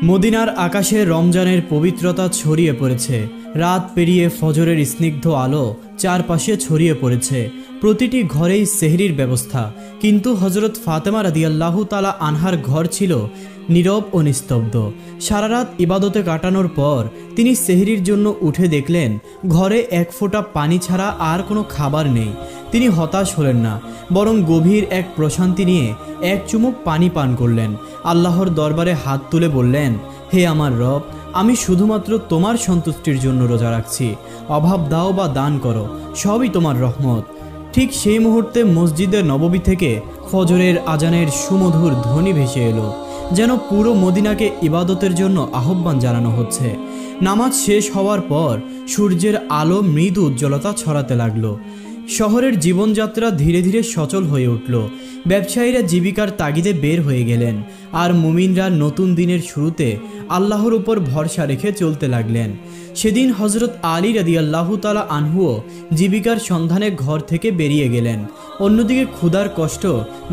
মদিনার আকাশে রমজানের পবিত্রতা ছড়িয়ে পড়েছে। রাত পেরিয়ে ফজরের স্নিগ্ধ আলো চারপাশে ছড়িয়ে পড়েছে। প্রতিটি ঘরেই সেহরির ব্যবস্থা, কিন্তু হজরত ফাতেমা রাদিয়াল্লাহু তাআলা আনহার ঘর ছিল নীরব ও নিস্তব্ধ। সারা রাত ইবাদতে কাটানোর পর তিনি সেহরির জন্য উঠে দেখলেন ঘরে এক ফোঁটা পানি ছাড়া আর কোনো খাবার নেই। তিনি হতাশ হলেন না, বরং গভীর এক প্রশান্তি নিয়ে এক চুমুক পানি পান করলেন। আল্লাহর দরবারে হাত তুলে বললেন, হে আমার রব, আমি শুধুমাত্র তোমার সন্তুষ্টির জন্য রোজা রাখছি। অভাব দাও বা দান করো, সবই তোমার রহমত। ঠিক সেই মুহূর্তে মসজিদে নববী থেকে ফজরের আজানের সুমধুর ধ্বনি ভেসে এলো, যেন পুরো মদিনাকে ইবাদতের জন্য আহ্বান জানানো হচ্ছে। নামাজ শেষ হওয়ার পর সূর্যের আলো মৃদু উজ্জ্বলতা ছড়াতে লাগলো। শহরের জীবনযাত্রা ধীরে ধীরে সচল হয়ে উঠল। ব্যবসায়ীরা জীবিকার তাগিদে বের হয়ে গেলেন, আর মুমিনরা নতুন দিনের শুরুতে আল্লাহর উপর ভরসা রেখে চলতে লাগলেন। সেদিন হজরত আলী রাদিয়াল্লাহু তাআলা আনহুও জীবিকার সন্ধানে ঘর থেকে বেরিয়ে গেলেন। অন্যদিকে ক্ষুধার কষ্ট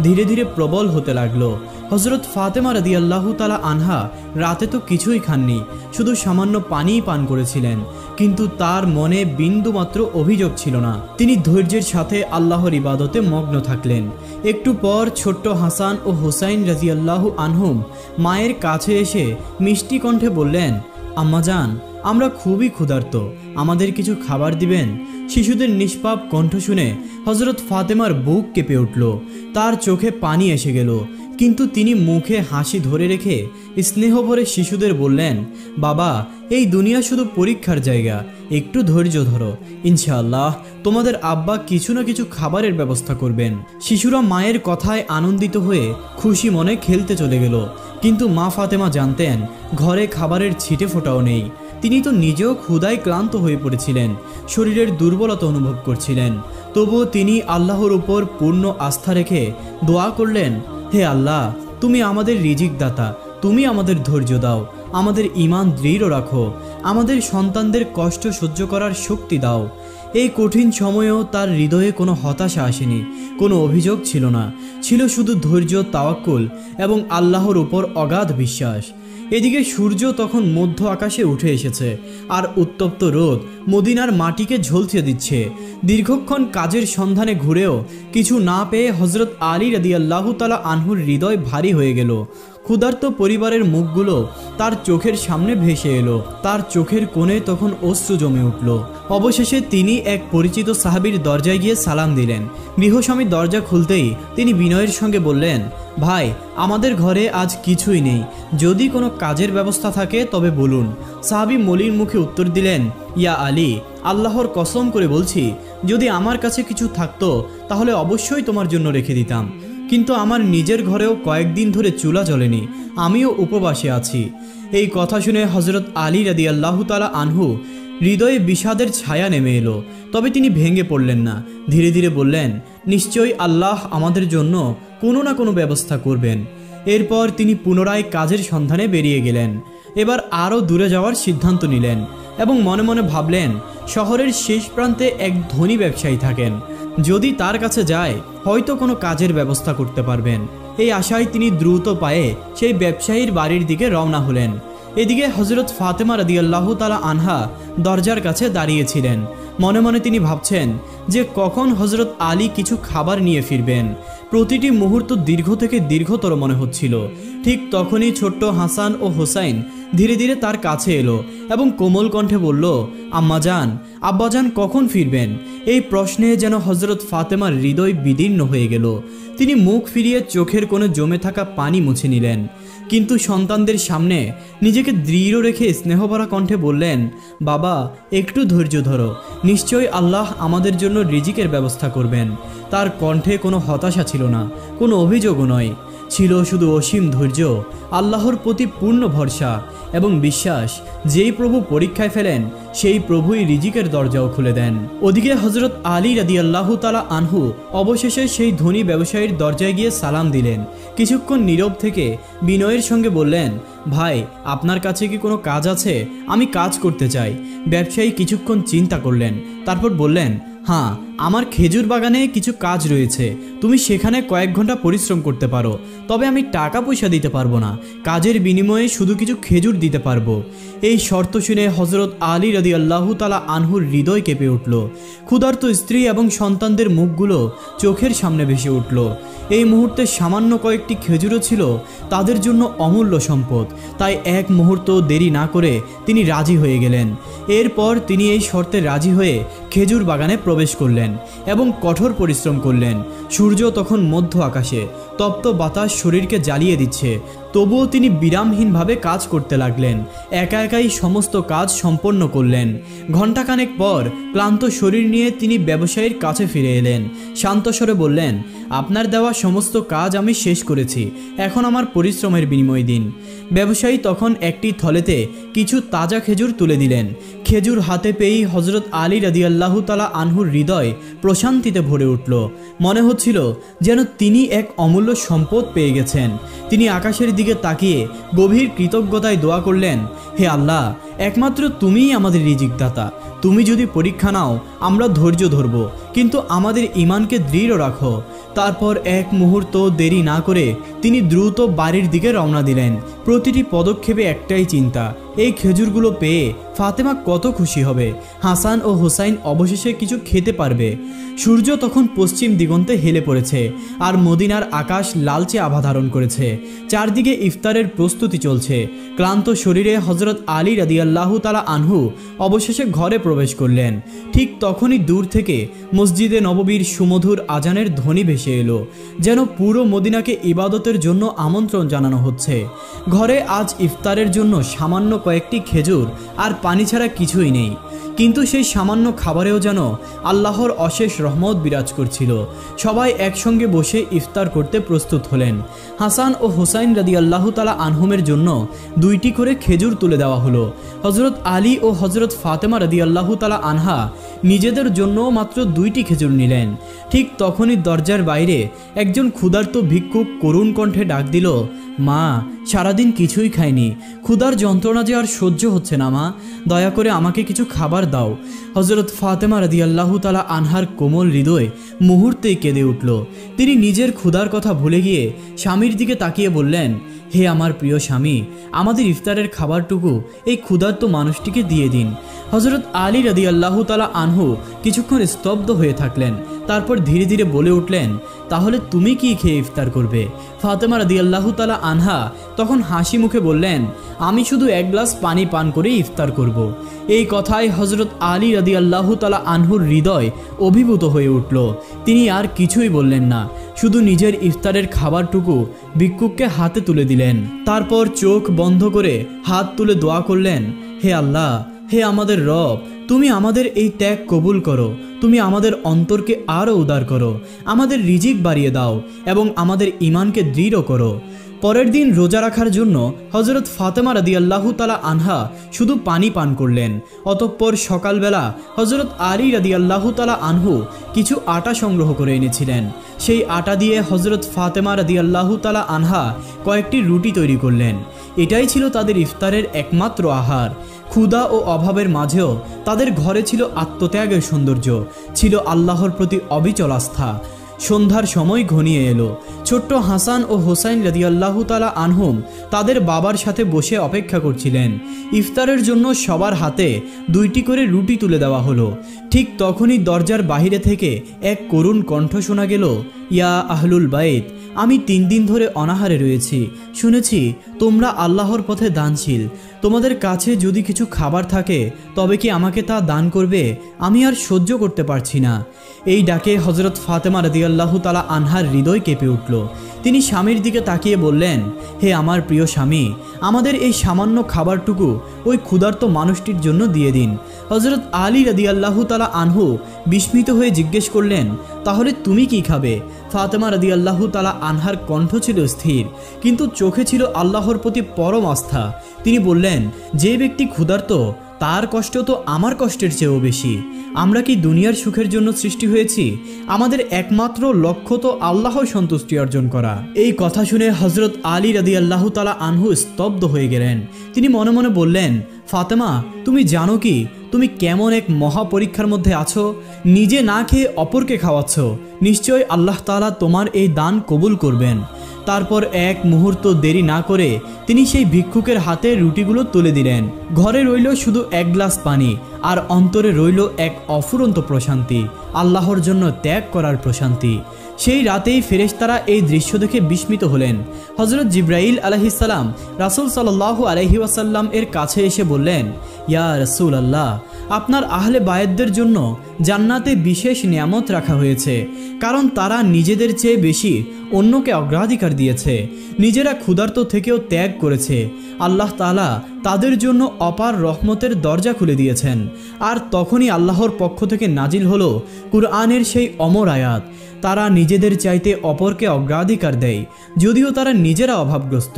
ধীরে ধীরে প্রবল হতে লাগলো। হজরত ফাতেমা রাদিয়াল্লাহু তাআলা আনহা রাতে তো কিছুই খাননি, শুধু সামান্য পানিই পান করেছিলেন, কিন্তু তার মনে বিন্দুমাত্র অভিযোগ ছিল না। তিনি ধৈর্যের সাথে আল্লাহর ইবাদতে মগ্ন থাকলেন। একটু পর ছোট্ট হাসান ও হুসাইন রাদিয়াল্লাহু আনহুম মায়ের কাছে এসে মিষ্টি কণ্ঠে বললেন, আম্মাজান, আমরা খুবই ক্ষুধার্ত, আমাদের কিছু খাবার দিবেন? শিশুদের নিষ্পাপ কণ্ঠ শুনে হজরত ফাতেমার বুক কেঁপে উঠল। তার চোখে পানি এসে গেল, কিন্তু তিনি মুখে হাসি ধরে রেখে স্নেহ ভরে শিশুদের বললেন, বাবা, এই দুনিয়া শুধু পরীক্ষার জায়গা, একটু ধৈর্য ধরো, ইনশাআল্লাহ তোমাদের আব্বা কিছু না কিছু খাবারের ব্যবস্থা করবেন। শিশুরা মায়ের কথায় আনন্দিত হয়ে খুশি মনে খেলতে চলে গেল, কিন্তু মা ফাতেমা জানতেন ঘরে খাবারের ছিটে ফোঁটাও নেই। তিনি তো নিজেও ক্ষুধায় ক্লান্ত হয়ে পড়েছিলেন, শরীরের দুর্বলতা অনুভব করছিলেন। তবুও তিনি আল্লাহর উপর পূর্ণ আস্থা রেখে দোয়া করলেন, হে আল্লাহ, তুমি আমাদের রিজিক দাতা, তুমি আমাদের ধৈর্য দাও, আমাদের ঈমান দৃঢ় রাখো, আমাদের সন্তানদের কষ্ট সহ্য করার শক্তি দাও। এই কঠিন সময়েও তার হৃদয়ে কোনো হতাশা আসেনি, কোনো অভিযোগ ছিল না, ছিল শুধু ধৈর্য, তাওয়াক্কুল এবং আল্লাহর উপর অগাধ বিশ্বাস। এদিকে সূর্য তখন মধ্য আকাশে উঠে এসেছে, আর উত্তপ্ত রোদ মদিনার মাটিকে ঝলসে দিচ্ছে। দীর্ঘক্ষণ কাজের সন্ধানে ঘুরেও কিছু না পেয়ে হজরত আলী রাদিয়াল্লাহু তাআলা আনহুর হৃদয় ভারী হয়ে গেল। ক্ষুধার্ত পরিবারের মুখগুলো তার চোখের সামনে ভেসে এলো, তার চোখের কোণে তখন অশ্রু জমে উঠল। অবশেষে তিনি এক পরিচিত সাহাবীর দরজায় গিয়ে সালাম দিলেন। গৃহস্বামী দরজা খুলতেই তিনি বিনয়ের সঙ্গে বললেন, ভাই, আমাদের ঘরে আজ কিছুই নেই, যদি কোনো কাজের ব্যবস্থা থাকে তবে বলুন। সাহাবী মলিন মুখে উত্তর দিলেন, ইয়া আলী, আল্লাহর কসম করে বলছি, যদি আমার কাছে কিছু থাকতো তাহলে অবশ্যই তোমার জন্য রেখে দিতাম, কিন্তু আমার নিজের ঘরেও কয়েকদিন ধরে চুলা জ্বলেনি, আমিও উপবাসে আছি। এই কথা শুনে হজরত আলী রাদিয়াল্লাহু তাআলা আনহু হৃদয়ে বিষাদের ছায়া নেমে এলো, তবে তিনি ভেঙে পড়লেন না। ধীরে ধীরে বললেন, নিশ্চয়ই আল্লাহ আমাদের জন্য কোনো না কোনো ব্যবস্থা করবেন। এরপর তিনি পুনরায় কাজের সন্ধানে বেরিয়ে গেলেন। এবার আরও দূরে যাওয়ার সিদ্ধান্ত নিলেন এবং মনে মনে ভাবলেন, শহরের শেষ প্রান্তে এক ধনী ব্যবসায়ী থাকেন, যদি তার কাছে যায় হয়তো কোনো কাজের ব্যবস্থা করতে পারবেন। এই আশায় তিনি দ্রুত পায়ে সেই ব্যবসায়ীর বাড়ির দিকে রওনা হলেন। এদিকে হজরত ফাতেমা রাদিয়াল্লাহু তাআলা আনহা দরজার কাছে দাঁড়িয়েছিলেন। মনে মনে তিনি ভাবছেন যে কখন হজরত আলী কিছু খাবার নিয়ে ফিরবেন। প্রতিটি মুহূর্ত দীর্ঘ থেকে দীর্ঘতর মনে হচ্ছিল। ঠিক তখনই ছোট্ট হাসান ও হোসাইন ধীরে ধীরে তার কাছে এলো এবং কোমল কণ্ঠে বলল, আম্মাজান, আব্বাজান কখন ফিরবেন? এই প্রশ্নে যেন হজরত ফাতেমার হৃদয় বিদীর্ণ হয়ে গেল। তিনি মুখ ফিরিয়ে চোখের কোণে জমে থাকা পানি মুছে নিলেন, কিন্তু সন্তানদের সামনে নিজেকে দৃঢ় রেখে স্নেহভরা কণ্ঠে বললেন, বাবা, একটু ধৈর্য ধরো, নিশ্চয়ই আল্লাহ আমাদের জন্য রিজিকের ব্যবস্থা করবেন। তার কণ্ঠে কোনো হতাশা ছিল না, কোনো অভিযোগও নয়, ছিল শুধু অসীম ধৈর্য, আল্লাহর প্রতি পূর্ণ ভরসা এবং বিশ্বাস। যেই প্রভু পরীক্ষায় ফেলেন সেই প্রভুই রিজিকের দরজাও খুলে দেন। ওদিকে হজরত আলী রাদিয়াল্লাহু তাআলা আনহু অবশেষে সেই ধনী ব্যবসায়ীর দরজায় গিয়ে সালাম দিলেন। কিছুক্ষণ নীরব থেকে বিনয়ের সঙ্গে বললেন, ভাই, আপনার কাছে কি কোনো কাজ আছে? আমি কাজ করতে চাই। ব্যবসায়ী কিছুক্ষণ চিন্তা করলেন, তারপর বললেন, হ্যাঁ, আমার খেজুর বাগানে কিছু কাজ রয়েছে, তুমি সেখানে কয়েক ঘন্টা পরিশ্রম করতে পারো, তবে আমি টাকা পয়সা দিতে পারবো না, কাজের বিনিময়ে শুধু কিছু খেজুর দিতে পারবো। এই শর্ত শুনে হজরত আলী রাদিয়াল্লাহু তাআলা আনহুর হৃদয় কেঁপে উঠল। ক্ষুধার্ত স্ত্রী এবং সন্তানদের মুখগুলো চোখের সামনে ভেসে উঠল। এই মুহূর্তে সামান্য কয়েকটি খেজুরও ছিল তাদের জন্য অমূল্য সম্পদ। তাই এক মুহূর্ত দেরি না করে তিনি রাজি হয়ে গেলেন। এরপর তিনি এই শর্তে রাজি হয়ে খেজুর বাগানে প্রবেশ করলেন এবং কঠোর পরিশ্রম করলেন। সূর্য তখন মধ্য আকাশে, তপ্ত বাতাস শরীরকে জ্বালিয়ে দিচ্ছে, তবুও তিনি বিরামহীনভাবে কাজ করতে লাগলেন। একা একাই সমস্ত কাজ সম্পন্ন করলেন। ঘণ্টাখানেক পর ক্লান্ত শরীর নিয়ে তিনি ব্যবসায়ীর কাছে ফিরে এলেন। শান্ত স্বরে বললেন, আপনার দেওয়া সমস্ত কাজ আমি শেষ করেছি, এখন আমার পরিশ্রমের বিনিময় দিন। ব্যবসায়ী তখন একটি থলেতে কিছু তাজা খেজুর তুলে দিলেন। খেজুর হাতে পেয়েই হজরত আলী রাদিয়াল্লাহু তাআলা আনহুর হৃদয় প্রশান্তিতে ভরে উঠল। মনে হচ্ছিল যেন তিনি এক অমূল্য সম্পদ পেয়ে গেছেন। তিনি আকাশের দিকে তাকিয়ে গভীর কৃতজ্ঞতায় দোয়া করলেন, হে আল্লাহ, একমাত্র তুমিই আমাদের রিজিক দাতা। তুমি যদি পরীক্ষা নাও আমরা ধৈর্য ধরব, কিন্তু আমাদের ঈমানকে দৃঢ় রাখো। তারপর এক মুহূর্ত দেরি না করে তিনি দ্রুত বাড়ির দিকে রওনা দিলেন। প্রতিটি পদক্ষেপে একটাই চিন্তা, এই খেজুরগুলো পেয়ে ফাতেমা কত খুশি হবে, হাসান ও হোসাইন অবশেষে কিছু খেতে পারবে। সূর্য তখন পশ্চিম দিগন্তে হেলে পড়েছে আর মদিনার আকাশ লালচে আভা ধারণ করেছে। চারদিকে ইফতারের প্রস্তুতি চলছে। ক্লান্ত শরীরে হজরত আলী রাদিয়াল্লাহু তাআলা আনহু অবশেষে ঘরে প্রবেশ করলেন। ঠিক তখনই দূর থেকে মসজিদে নববীর সুমধুর আজানের ধ্বনি ভেসে এলো, যেন পুরো মদিনাকে ইবাদতের জন্য আমন্ত্রণ জানানো হচ্ছে। ঘরে আজ ইফতারের জন্য সামান্য কয়েকটি খেজুর আর পানি ছাড়া কিছুই নেই, কিন্তু সেই সামান্য খাবারেও যেন আল্লাহর অশেষ রহমত বিরাজ করছিল। সবাই একসঙ্গে বসে ইফতার করতে প্রস্তুত হলেন। হাসান ও হোসাইন রাদিয়াল্লাহু তাআলা আনহুমের জন্য 2টি করে খেজুর তুলে দেওয়া হলো। হজরত আলী ও হজরত ফাতেমা রাদিয়াল্লাহু তাআলা আনহা নিজেদের জন্য মাত্র 2টি খেজুর নিলেন। ঠিক তখনই দরজার বাইরে একজন ক্ষুধার্ত ভিক্ষুক করুণ কণ্ঠে ডাক দিল, মা, সারাদিন কিছুই খাইনি, ক্ষুধার যন্ত্রণা যে আর সহ্য হচ্ছে না মা, দয়া করে আমাকে কিছু খাবার দাও। হজরত ফাতেমা রাদিয়াল্লাহু তাআলা আনহার কোমল হৃদয় মুহূর্তেই কেঁদে উঠল। তিনি নিজের ক্ষুধার কথা ভুলে গিয়ে স্বামীর দিকে তাকিয়ে বললেন, হে আমার প্রিয় স্বামী, আমাদের ইফতারের খাবারটুকু এই ক্ষুধার্ত মানুষটিকে দিয়ে দিন। হজরত আলী রাদিয়াল্লাহু তাআলা আনহু কিছুক্ষণ স্তব্ধ হয়ে থাকলেন, তারপর ধীরে ধীরে বলে উঠলেন, তাহলে তুমি কি খেয়ে ইফতার করবে? ফাতেমা রাদিয়াল্লাহু তাআলা আনহা তখন হাসি মুখে বললেন, আমি শুধু 1 গ্লাস পানি পান করে ইফতার করব। এই কথায় হজরত আলী রাদিয়াল্লাহু তাআলা আনহুর হৃদয় অভিভূত হয়ে উঠল। তিনি আর কিছুই বললেন না, শুধু নিজের ইফতারের খাবারটুকু ভিক্ষুককে হাতে তুলে দিলেন। তারপর চোখ বন্ধ করে হাত তুলে দোয়া করলেন, হে আল্লাহ, হে আমাদের রব, তুমি আমাদের এই ত্যাগ কবুল করো, তুমি আমাদের অন্তরকে আরও উদার করো, আমাদের রিজিক বাড়িয়ে দাও এবং আমাদের ঈমানকে দৃঢ় করো। পরের দিন রোজা রাখার জন্য হজরত ফাতেমা রাদিয়াল্লাহু তাআলা আনহা শুধু পানি পান করলেন। অতঃপর সকালবেলা হজরত আলী রাদিয়াল্লাহু তাআলা আনহু কিছু আটা সংগ্রহ করে এনেছিলেন। সেই আটা দিয়ে হজরত ফাতেমা রাদিয়াল্লাহু তাআলা আনহা কয়েকটি রুটি তৈরি করলেন। এটাই ছিল তাদের ইফতারের একমাত্র আহার। ক্ষুধা ও অভাবের মাঝেও তাদের ঘরে ছিল আত্মত্যাগের সৌন্দর্য, ছিল আল্লাহর প্রতি অবিচল আস্থা। সন্ধ্যার সময় ঘনিয়ে এলো। ছোট্ট হাসান ও হোসাইন রাদিয়াল্লাহু তাআলা আনহুম তাদের বাবার সাথে বসে অপেক্ষা করছিলেন। ইফতারের জন্য সবার হাতে 2টি করে রুটি তুলে দেওয়া হলো। ঠিক তখনই দরজার বাহিরে থেকে এক করুণ কণ্ঠ শোনা গেল, ইয়া আহলুল বাইত, আমি 3 দিন ধরে অনাহারে রয়েছি। শুনেছি তোমরা আল্লাহর পথে দানশীল, তোমাদের কাছে যদি কিছু খাবার থাকে তবে কি আমাকে তা দান করবে? আমি আর সহ্য করতে পারছি না। এই ডাকে হজরত ফাতেমা রাদিয়াল্লাহু তাআলা আনহার হৃদয় কেঁপে উঠল। তিনি স্বামীর দিকে তাকিয়ে বললেন, হে আমার প্রিয় স্বামী, আমাদের এই সামান্য খাবারটুকু ওই ক্ষুধার্ত মানুষটির জন্য দিয়ে দিন। হজরত আলী রাদিয়াল্লাহু তাআলা আনহু বিস্মিত হয়ে জিজ্ঞেস করলেন, তাহলে তুমি কি খাবে? ফাতেমা রাদিয়াল্লাহু তাআলা আনহার কণ্ঠ ছিল স্থির, কিন্তু চোখে ছিল আল্লাহর প্রতি পরম আস্থা। তিনি বললেন, যে ব্যক্তি ক্ষুধার্ত তার কষ্ট তো আমার কষ্টের চেয়েও বেশি। আমরা কি দুনিয়ার সুখের জন্য সৃষ্টি হয়েছি? আমাদের একমাত্র লক্ষ্য তো আল্লাহর সন্তুষ্টি অর্জন করা। এই কথা শুনে হজরত আলী রাদিয়াল্লাহু তাআলা আনহু স্তব্ধ হয়ে গেলেন। তিনি মনে মনে বললেন, ফাতেমা, তুমি জানো কি তুমি কেমন এক মহাপরীক্ষার মধ্যে আছো, নিজে না খেয়ে অপরকে খাওয়াচ্ছ। নিশ্চয় আল্লাহ তাআলা তোমার এই দান কবুল করবেন। তারপর এক মুহূর্ত দেরি না করে তিনি সেই ভিক্ষুকের হাতে রুটিগুলো তুলে দিলেন। ঘরে রইল শুধু এক গ্লাস পানি, আর অন্তরে রইল এক অফুরন্ত প্রশান্তি, আল্লাহর জন্য ত্যাগ করার প্রশান্তি। সেই রাতেই ফেরেশতারা এই দৃশ্য দেখে বিস্মিত হলেন। হযরত জিবরাইল আলাইহিস সালাম রাসূল সাল্লাল্লাহু আলাইহি ওয়াসাল্লাম এর কাছে এসে বললেন, ইয়া রাসূলুল্লাহ, আপনার আহলে বায়তদের জন্য জান্নাতে বিশেষ নিয়ামত রাখা হয়েছে, কারণ তারা নিজেদের চেয়ে বেশি অন্যকে অগ্রাধিকার দিয়েছে, নিজেরা ক্ষুধার্ত থেকেও ত্যাগ করেছে। আল্লাহ তাআলা তাদের জন্য অপার রহমতের দরজা খুলে দিয়েছেন। আর তখনই আল্লাহর পক্ষ থেকে নাজিল হলো কুরআনের সেই অমর আয়াত, তারা নিজেদের চাইতে অপরকে অগ্রাধিকার দেয়, যদিও তারা নিজেরা অভাবগ্রস্ত।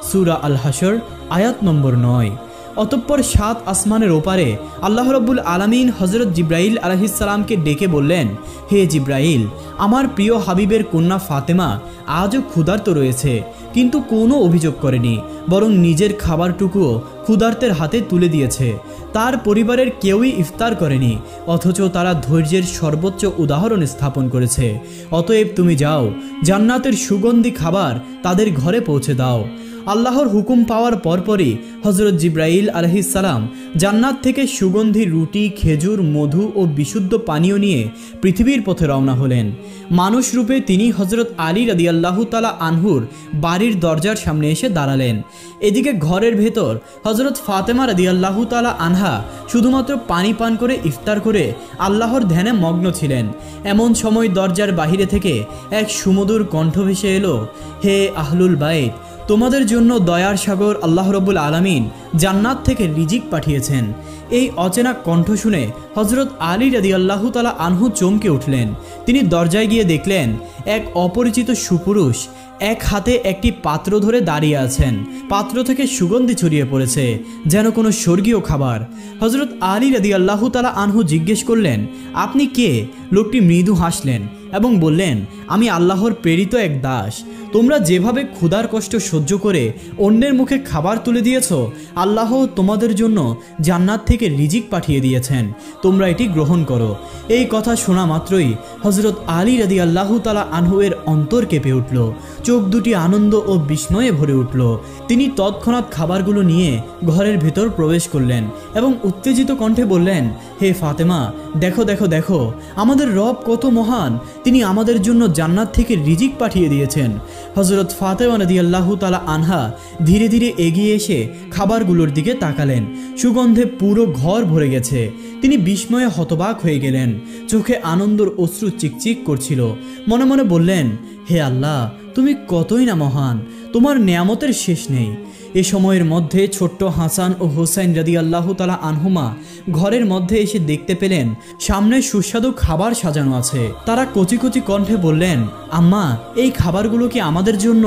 সূরা আল হাশর আয়াত নম্বর 9। অতঃপর 7 আসমানের ওপারে আল্লাহ রাব্বুল আলামিন হযরত জিবরাইল আলাইহিস সালামকে ডেকে বললেন, হে জিবরাইল, আমার প্রিয় হাবিবের কন্যা ফাতেমা আজও ক্ষুধার্ত রয়েছে, কিন্তু কোনো অভিযোগ করেনি, বরং নিজের খাবারটুকুও ক্ষুধার্তের হাতে তুলে দিয়েছে। তার পরিবারের কেউই ইফতার করেনি, অথচ তারা ধৈর্যের সর্বোচ্চ উদাহরণ স্থাপন করেছে। অতএব তুমি যাও, জান্নাতের সুগন্ধি খাবার তাদের ঘরে পৌঁছে দাও। আল্লাহর হুকুম পাওয়ার পরপরই হযরত জিবরাইল আলাইহিস সালাম জান্নাত থেকে সুগন্ধি রুটি, খেজুর, মধু ও বিশুদ্ধ পানীয় নিয়ে পৃথিবীর পথে রওনা হলেন। মানুষ রূপে তিনি হযরত আলী রাদিয়াল্লাহু তাআলা আনহুর বাড়ির দরজার সামনে এসে দাঁড়ালেন। এদিকে ঘরের ভেতর হযরত ফাতেমা রাদিয়াল্লাহু তাআলা আনহা শুধুমাত্র পানি পান করে ইফতার করে আল্লাহর ধ্যানে মগ্ন ছিলেন। এমন সময় দরজার বাহিরে থেকে এক সুমধুর কণ্ঠ ভেসে এলো, হে আহলুল বাইত, তোমাদের জন্য দয়ার সাগর আল্লাহ রাব্বুল আলামিন জান্নাত থেকে রিজিক পাঠিয়েছেন। এই অচেনা কণ্ঠ শুনে হযরত আলী রাদিয়াল্লাহু তাআলা আনহু চমকে উঠলেন। তিনি দরজায় গিয়ে দেখলেন এক অপরিচিত সুপুরুষ এক হাতে একটি পাত্র ধরে দাঁড়িয়ে আছেন। পাত্র থেকে সুগন্ধি ছড়িয়ে পড়েছে, যেন কোনো স্বর্গীয় খাবার। হযরত আলী রাদিয়াল্লাহু তাআলা আনহু জিজ্ঞেস করলেন, আপনি কে? লোকটি মৃদু হাসলেন এবং বললেন, আমি আল্লাহর প্রেরিত এক দাস। তোমরা যেভাবে ক্ষুধার কষ্ট সহ্য করে অন্যের মুখে খাবার তুলে দিয়েছ, আল্লাহ তোমাদের জন্য জান্নাত থেকে রিজিক পাঠিয়ে দিয়েছেন, তোমরা এটি গ্রহণ করো। এই কথা শোনা মাত্রই হযরত আলী রাদিয়াল্লাহু তাআলা আনহু এর অন্তর কেঁপে উঠল, চোখ দুটি আনন্দ ও বিস্ময়ে ভরে উঠল। তিনি তৎক্ষণাৎ খাবারগুলো নিয়ে ঘরের ভেতর প্রবেশ করলেন এবং উত্তেজিত কণ্ঠে বললেন, হে ফাতেমা, দেখো দেখো দেখো, আমাদের রব কত মহান, তিনি আমাদের জন্য জান্নাত থেকে রিজিক পাঠিয়ে দিয়েছেন। হযরত ফাতেমা রাদিয়াল্লাহু তাআলা আনহা ধীরে ধীরে এগিয়ে এসে খাবারগুলোর দিকে তাকালেন। সুগন্ধে পুরো ঘর ভরে গেছে। তিনি বিস্ময়ে হতবাক হয়ে গেলেন, চোখে আনন্দের অশ্রু চিকচিক করছিল। মনে মনে বললেন, হে আল্লাহ, তুমি কতই না মহান, তোমার নেয়ামতের শেষ নেই। এ সময়ের মধ্যে ছোট্ট হাসান ও হোসাইন রাদিয়াল্লাহু তাআলা আনহুমা ঘরের মধ্যে এসে দেখতে পেলেন সামনে সুস্বাদু খাবার সাজানো আছে। তারা কচি কচি কণ্ঠে বললেন, আম্মা, এই খাবারগুলো কি আমাদের জন্য?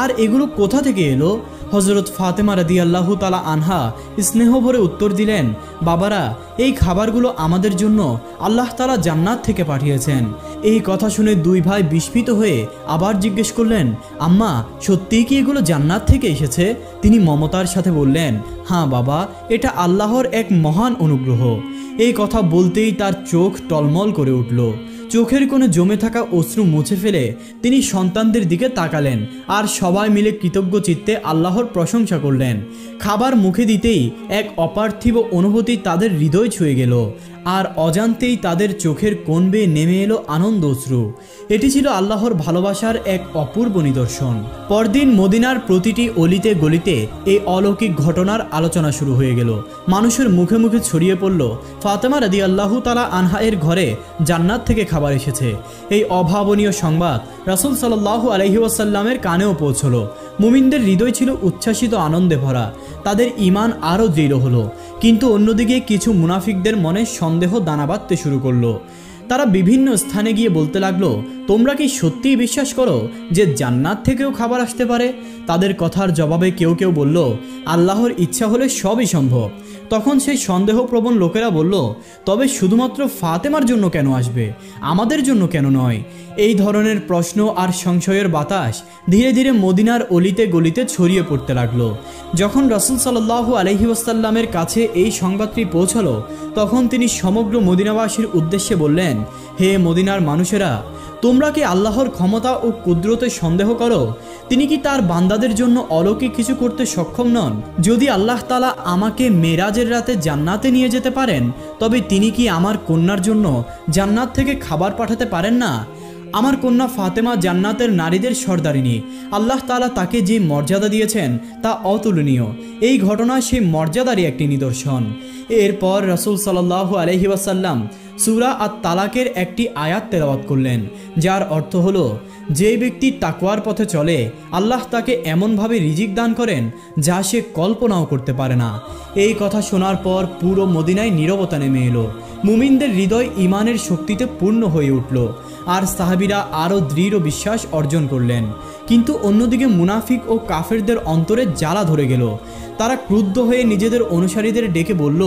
আর এগুলো কোথা থেকে এলো? হযরত ফাতেমা রাদিয়াল্লাহু তাআলা আনহা স্নেহ ভরে উত্তর দিলেন, বাবারা, এই খাবারগুলো আমাদের জন্য আল্লাহ তাআলা জান্নাত থেকে পাঠিয়েছেন। এই কথা শুনে দুই ভাই বিস্মিত হয়ে আবার জিজ্ঞেস করলেন, আম্মা, সত্যিই কি এগুলো জান্নাত থেকে এসেছে? তিনি মমতার সাথে বললেন, হ্যাঁ বাবা, এটা আল্লাহর এক মহান অনুগ্রহ। এই কথা বলতেই তার চোখ টলমল করে উঠল। চোখের কোণে জমে থাকা অশ্রু মুছে ফেলে তিনি সন্তানদের দিকে তাকালেন আর সবাই মিলে কৃতজ্ঞ চিত্তে আল্লাহর প্রশংসা করলেন। খাবার মুখে দিতেই এক অপার্থিব অনুভূতি তাদের হৃদয় ছুঁয়ে গেল, আর অজান্তেই তাদের চোখের কোণ বেয়ে নেমে এলো আনন্দ অশ্রু। এটি ছিল আল্লাহর ভালোবাসার এক অপূর্ব নিদর্শন। পরদিন মদিনার প্রতিটি অলিতে গলিতে এই অলৌকিক ঘটনার আলোচনা শুরু হয়ে গেল। মানুষের মুখে মুখে ছড়িয়ে পড়ল, ফাতেমা রাদিয়াল্লাহু তাআলা আনহা এর ঘরে জান্নাত থেকে খাবার এসেছে। এই অভাবনীয় সংবাদ রাসূল সাল্লাল্লাহু আলাইহি ওয়াসাল্লামের কানেও পৌঁছলো। মুমিনদের হৃদয় ছিল উচ্ছ্বাসিত আনন্দে ভরা, তাদের ঈমান আরও দৃঢ় হলো। কিন্তু অন্যদিকে কিছু মুনাফিকদের মনে সন্দেহ দানা বাঁধতে শুরু করলো। তারা বিভিন্ন স্থানে গিয়ে বলতে লাগলো, তোমরা কি সত্যিই বিশ্বাস করো যে জান্নাত থেকেও খাবার আসতে পারে? তাদের কথার জবাবে কেউ কেউ বলল, আল্লাহর ইচ্ছা হলে সবই সম্ভব। তখন সেই সন্দেহপ্রবণ লোকেরা বলল, তবে শুধুমাত্র ফাতেমার জন্য কেন আসবে, আমাদের জন্য কেন নয়? এই ধরনের প্রশ্ন আর সংশয়ের বাতাস ধীরে ধীরে মদিনার অলিতে গলিতে ছড়িয়ে পড়তে লাগলো। যখন রাসূল সাল্লাল্লাহু আলাইহি ওয়াসাল্লামের কাছে এই সংবাদটি পৌঁছালো, তখন তিনি সমগ্র মদিনাবাসীর উদ্দেশ্যে বললেন, হে মদিনার মানুষেরা, তোমরা কি আল্লাহর ক্ষমতা ও কুদরতে সন্দেহ করো? তিনি কি তার বান্দাদের জন্য অলৌকিক কিছু করতে সক্ষম নন? যদি আল্লাহ তাআলা আমাকে মেরাজের রাতে জান্নাতে নিয়ে যেতে পারেন, তবে তিনি কি আমার কন্যার জন্য জান্নাত থেকে খাবার পাঠাতে পারেন না? আমার কন্যা ফাতেমা জান্নাতের নারীদের সর্দারিনী। আল্লাহ তাআলা তাকে যে মর্যাদা দিয়েছেন তা অতুলনীয়। এই ঘটনা সেই মর্যাদারই একটি নিদর্শন। এরপর রাসূল সাল্লাল্লাহু আলাইহি ওয়াসাল্লাম সূরা আত-তালাকের একটি আয়াত তেলাওয়াত করলেন, যার অর্থ হলো, যে ব্যক্তি তাকওয়ার পথে চলে আল্লাহ তাকে এমনভাবে রিজিক দান করেন যা সে কল্পনাও করতে পারে না। এই কথা শোনার পর পুরো মদিনায় নীরবতা নেমে এলো। মুমিনদের হৃদয় ঈমানের শক্তিতে পূর্ণ হয়ে উঠল আর সাহাবীরা আরও দৃঢ় বিশ্বাস অর্জন করলেন। কিন্তু অন্যদিকে মুনাফিক ও কাফেরদের অন্তরে জ্বালা ধরে গেল। তারা ক্রুদ্ধ হয়ে নিজেদের অনুসারীদের ডেকে বলল,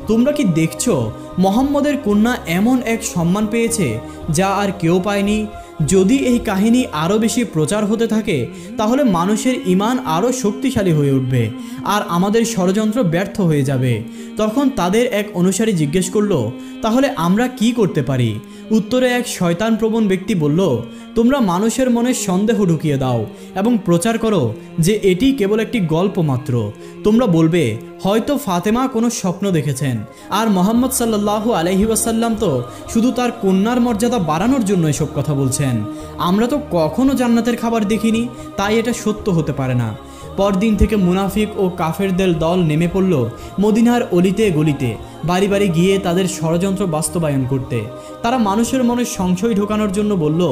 তোমরা কি দেখছো মুহাম্মদের কন্যা এমন এক সম্মান পেয়েছে যা আর কেউ পায়নি? যদি এই কাহিনী আরও বেশি প্রচার হতে থাকে তাহলে মানুষের ঈমান আরও শক্তিশালী হয়ে উঠবে আর আমাদের ষড়যন্ত্র ব্যর্থ হয়ে যাবে। তখন তাদের এক অনুসারী জিজ্ঞেস করলো, তাহলে আমরা কি করতে পারি? উত্তরে এক শয়তানপ্রবণ ব্যক্তি বলল, তোমরা মানুষের মনে সন্দেহ ঢুকিয়ে দাও এবং প্রচার করো যে এটি কেবল একটি গল্প মাত্র। তোমরা বলবে, হয়তো ফাতেমা কোনো স্বপ্ন দেখেছেন, আর মুহাম্মদ সাল্লাল্লাহু আলাইহি ওয়াসাল্লাম তো শুধু তার কন্যার মর্যাদা বাড়ানোর জন্য এসব কথা বলছেন। আমরা তো কখনো জান্নাতের খাবার দেখিনি, তাই এটা সত্য হতে পারে না। পরদিন থেকে মুনাফিক ও কাফেরদের দল নেমে পড়ল মদিনার অলিতে গলিতে, বাড়ি বাড়ি গিয়ে তাদের ষড়যন্ত্র বাস্তবায়ন করতে। তারা মানুষের মনে সংশয় ঢোকানোর জন্য বলল,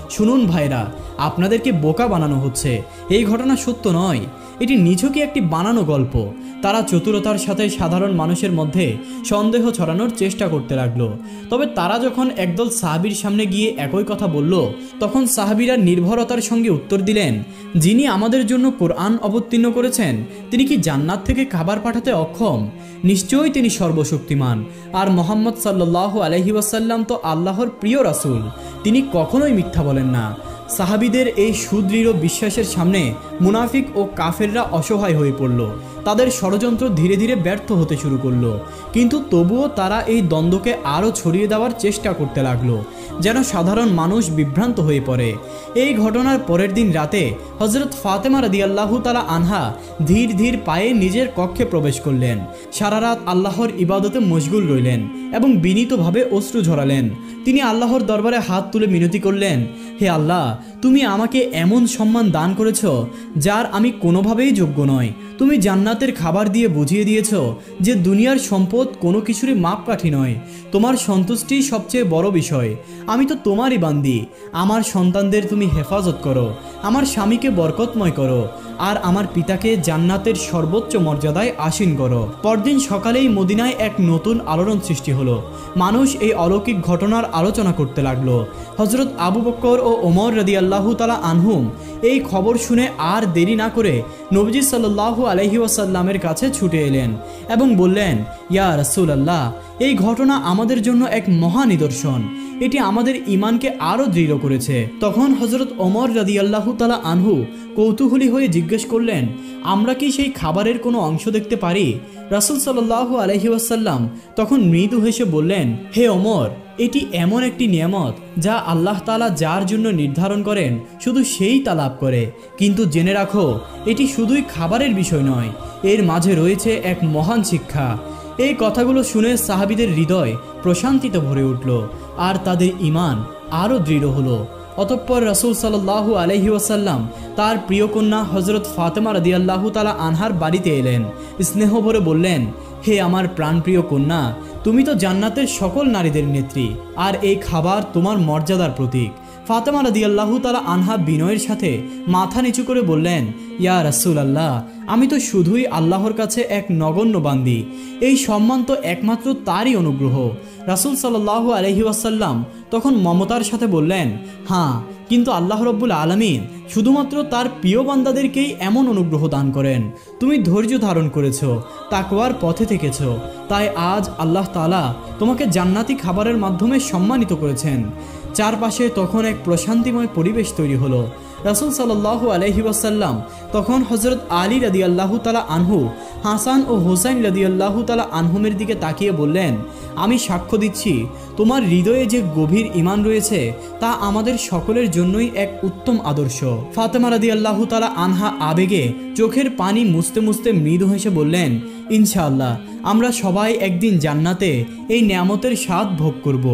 শুনুন ভাইরা, আপনাদেরকে বোকা বানানো হচ্ছে, এই ঘটনা সত্য নয়, এটি নিছকই একটি বানানো গল্প। তারা চতুরতার সাথে সাধারণ মানুষের মধ্যে সন্দেহ ছড়ানোর চেষ্টা করতে লাগলো। তবে তারা যখন একদল সাহাবীর সামনে গিয়ে একই কথা বলল, তখন সাহাবীরা নির্ভরতার সঙ্গে উত্তর দিলেন, যিনি আমাদের জন্য কোরআন অবতীর্ণ করেছেন তিনি কি জান্নাত থেকে খাবার পাঠাতে অক্ষম? নিশ্চয়ই তিনি সর্বশক্তিমান। আর মুহাম্মদ সাল্লাল্লাহু আলাইহি ওয়াসাল্লাম তো আল্লাহর প্রিয় রাসূল, তিনি কখনোই মিথ্যা বলেন না। সাহাবীদের এই সুদৃঢ় বিশ্বাসের সামনে মুনাফিক ও কাফেররা অসহায় হয়ে পড়ল। তাদের ষড়যন্ত্র ধীরে ধীরে ব্যর্থ হতে শুরু করলো, কিন্তু তবুও তারা এই দ্বন্দ্বকে আরও ছড়িয়ে দেওয়ার চেষ্টা করতে লাগলো, যেন সাধারণ মানুষ বিভ্রান্ত হয়ে পড়ে। এই ঘটনার পরের দিন রাতে হযরত ফাতেমা রাদিয়াল্লাহু তাআলা আনহা ধীর ধীর পায়ে নিজের কক্ষে প্রবেশ করলেন। সারা রাত আল্লাহর ইবাদতে মশগুল রইলেন এবং বিনীতভাবে অশ্রু ঝরালেন। তিনি আল্লাহর দরবারে হাত তুলে মিনতি করলেন, হে আল্লাহ, তুমি আমাকে এমন সম্মান দান করেছ যার আমি কোনোভাবেই যোগ্য নয়। তুমি জান্নাতের খাবার দিয়ে বুঝিয়ে দিয়েছ যে দুনিয়ার সম্পদ কোনো কিছুরই মাপকাঠি নয়। তোমার সন্তুষ্টি সবচেয়ে বড় বিষয়। আমি তো তোমারই বান্দি। আমার সন্তানদের তুমি হেফাজত করো, আমার স্বামীকে বরকতময় করো, আর আমার পিতাকে জান্নাতের সর্বোচ্চ মর্যাদায় আসীন করো। পরদিন সকালেই মদিনায় এক নতুন আলোড়ন সৃষ্টি হলো। মানুষ এই অলৌকিক ঘটনার আলোচনা করতে লাগলো। হযরত আবু বকর ও ওমর রাদিয়াল্লাহু তাআলা আনহুম এই খবর শুনে আর দেরি না করে নবীজি সাল্লাল্লাহু আলাইহি ওয়াসাল্লামের কাছে ছুটে এলেন এবং বললেন, ইয়া রাসূলুল্লাহ, এই ঘটনা আমাদের জন্য এক মহা নিদর্শন। এটি আমাদের ঈমানকে আরও দৃঢ় করেছে। তখন হযরত ওমর রাদিয়াল্লাহু তাআলা আনহু কৌতূহলী হয়ে জিজ্ঞেস করলেন, আমরা কি সেই খাবারের কোনো অংশ দেখতে পারি? রাসূল সাল্লাল্লাহু আলাইহি ওয়াসাল্লাম তখন মৃদু হেসে বললেন, হে ওমর, এটি এমন একটি নিয়ামত যা আল্লাহ তাআলা যার জন্য নির্ধারণ করেন শুধু সেই তা লাভ করে। কিন্তু জেনে রাখো, এটি শুধুই খাবারের বিষয় নয়, এর মাঝে রয়েছে এক মহান শিক্ষা। এই কথাগুলো শুনে সাহাবীদের হৃদয় প্রশান্তিতে ভরে উঠল আর তাদের ঈমান আরও দৃঢ় হলো। অতঃপর রাসূল সাল্লাল্লাহু আলাইহি ওয়াসাল্লাম তার প্রিয় কন্যা হযরত ফাতেমা রাদিয়াল্লাহু তাআলা আনহার বাড়িতে এলেন। স্নেহ ভরে বললেন, হে আমার প্রাণপ্রিয় কন্যা, তুমি তো জান্নাতের সকল নারীদের নেত্রী, আর এই খাবার তোমার মর্যাদার প্রতীক। ফাতেমা রাদিয়াল্লাহু তাআলা আনহা বিনয়ের সাথে মাথা নিচু করে বললেন, ইয়া রাসূলুল্লাহ, আমি তো শুধুই আল্লাহর কাছে এক নগণ্য বান্দি। এই সম্মান তো একমাত্র তারই অনুগ্রহ। রাসূল সাল্লাল্লাহু আলাইহি ওয়াসাল্লাম তখন মমতার সাথে বললেন, হ্যাঁ, কিন্তু আল্লাহ রব্বুল আলামিন শুধুমাত্র তার প্রিয় বান্দাদেরকেই এমন অনুগ্রহ দান করেন। তুমি ধৈর্য ধারণ করেছ, তাকওয়ার পথে থেকেছ, তাই আজ আল্লাহ তাআলা তোমাকে জান্নাতি খাবারের মাধ্যমে সম্মানিত করেছেন। চারপাশে তখন এক প্রশান্তিময় পরিবেশ তৈরি হলো। রাসূল সাল্লাল্লাহু আলাইহি ওয়াসাল্লাম তখন হযরত আলী রাদিয়াল্লাহু তাআলা আনহু, হাসান ও হোসাইন রাদিয়াল্লাহু তাআলা আনহুমের দিকে তাকিয়ে বললেন, আমি সাক্ষ্য দিচ্ছি তোমার হৃদয়ে যে গভীর ঈমান রয়েছে তা আমাদের সকলের জন্যই এক উত্তম আদর্শ। ফাতেমা রাদিয়াল্লাহু তাআলা আনহা আবেগে চোখের পানি মুছতে মুছতে মৃদু হেসে বললেন, ইনশাআল্লাহ আমরা সবাই একদিন জান্নাতে এই নেয়ামতের স্বাদ ভোগ করব।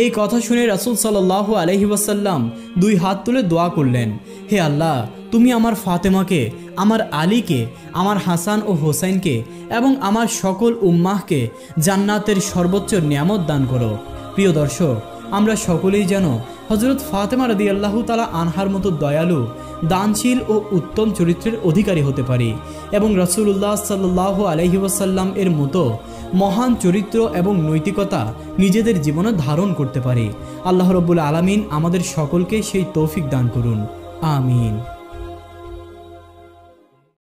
এই কথা শুনে রাসূল সাল্লাল্লাহু আলাইহি ওয়াসাল্লাম দুই হাত তুলে দোয়া করলেন, হে আল্লাহ, তুমি আমার ফাতেমাকে, আমার আলীকে, আমার হাসান ও হোসাইনকে এবং আমার সকল উম্মাহকে জান্নাতের সর্বোচ্চ নিয়ামত দান করো। প্রিয় দর্শক, আমরা সকলেই যেন হযরত ফাতেমা রাদিয়াল্লাহু তাআলা আনহার মতো দয়ালু, দানশীল ও উত্তম চরিত্রের অধিকারী হতে পারি এবং রাসূলুল্লাহ সাল্লাল্লাহু আলাইহি ওয়াসাল্লাম এর মতো মহান চরিত্র এবং নৈতিকতা নিজেদের জীবনে ধারণ করতে পারি। আল্লাহ রাব্বুল আলামিন আমাদের সকলকে সেই তৌফিক দান করুন। আমিন।